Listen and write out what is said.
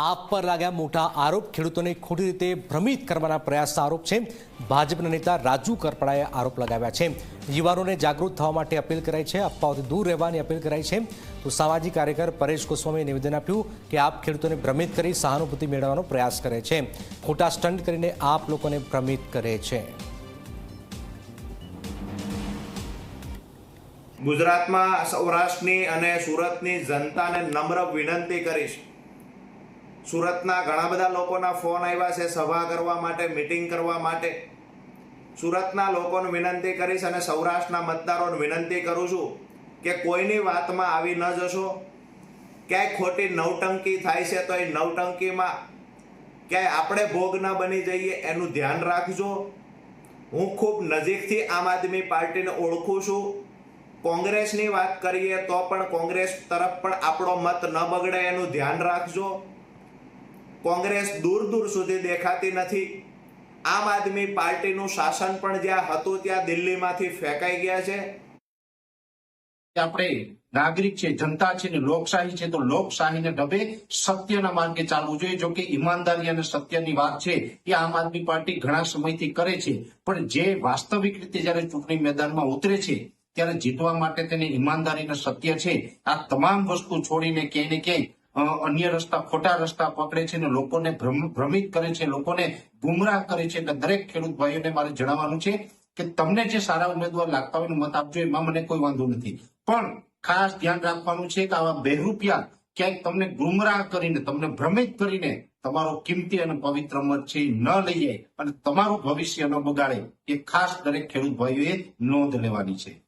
આપ પર લાગ્યા મોટા આરોપ, ખેડૂતોને ખોટી રીતે ભ્રમિત કરવાના પ્રયાસના આરોપ છે। ભાજપના નેતા રાજુ કરપડાએ આરોપ લગાવ્યા છે। યુવાનોને જાગૃત થવા માટે અપીલ કરાઈ છે, અફવાઓથી દૂર રહેવાની અપીલ કરાઈ છે। તો સામાજિક કાર્યકર પરેશ ગોસ્વામીએ નિવેદન આપ્યું કે આપ ખેડૂતોને ભ્રમિત કરી સહાનુભૂતિ મેળવવાનો પ્રયાસ કરે છે, ખોટા સ્ટન્ટ કરીને આપ લોકોને ભ્રમિત કરે છે। ગુજરાતમાં સૌરાષ્ટ્રની અને સુરતની જનતાને નમ્ર વિનંતી કરીશ। સુરતના ઘણા બધા લોકોના ફોન આવ્યા છે સભા કરવા માટે, મીટિંગ કરવા માટે। સુરતના લોકોને વિનંતી કરીશ અને સૌરાષ્ટ્રના મતદારોને વિનંતી કરું છું કે કોઈની વાતમાં આવી ન જશો। ક્યાંય ખોટી નવટંકી થાય છે તો એ નવટંકીમાં ક્યાંય આપણે ભોગ ન બની જઈએ એનું ધ્યાન રાખજો। હું ખૂબ નજીકથી આમ આદમી પાર્ટીને ઓળખું છું। કોંગ્રેસની વાત કરીએ તો પણ કોંગ્રેસ તરફ પણ આપણો મત ન બગડે એનું ધ્યાન રાખજો। કોંગ્રેસ દૂર દૂર સુધી દેખાતી નથી। આમ આદમી પાર્ટીનું શાસન પણ જ્યાં હતું ત્યાં દિલ્હીમાંથી ફેંકાઈ ગયા છે। આપણે નાગરિક છે, જનતા છે ને લોકશાહી છે, તો લોકશાહીને ઢબે સત્યના માર્ગે ચાલવું જોઈએ। જો કે ઈમાનદારી અને સત્યની વાત છે એ આમ આદમી પાર્ટી ઘણા સમયથી કરે છે, પણ જે વાસ્તવિક રીતે જયારે ચૂંટણી મેદાનમાં ઉતરે છે ત્યારે જીતવા માટે તેને ઈમાનદારી અને સત્ય છે આ તમામ વસ્તુ છોડીને ક્યાંય ને ક્યાંય અન્ય રસ્તા, ખોટા રસ્તા પકડે છે ને લોકોને ભ્રમિત કરે છે, લોકોને ગુમરાહ કરે છે। એટલે દરેક ખેડૂત ભાઈઓને મારે જણાવવાનું છે કે તમને જે સારા ઉમેદવાર લાગતા હોય મત આપજો, એમાં મને કોઈ વાંધો નથી, પણ ખાસ ધ્યાન રાખવાનું છે કે આવા બેરૂપિયા ક્યાંક તમને ગુમરાહ કરીને, તમને ભ્રમિત કરીને તમારો કિંમતી અને પવિત્ર મત છે ન લઈ જાય અને તમારું ભવિષ્ય ન બગાડે, એ ખાસ દરેક ખેડૂત ભાઈઓએ નોંધ લેવાની છે।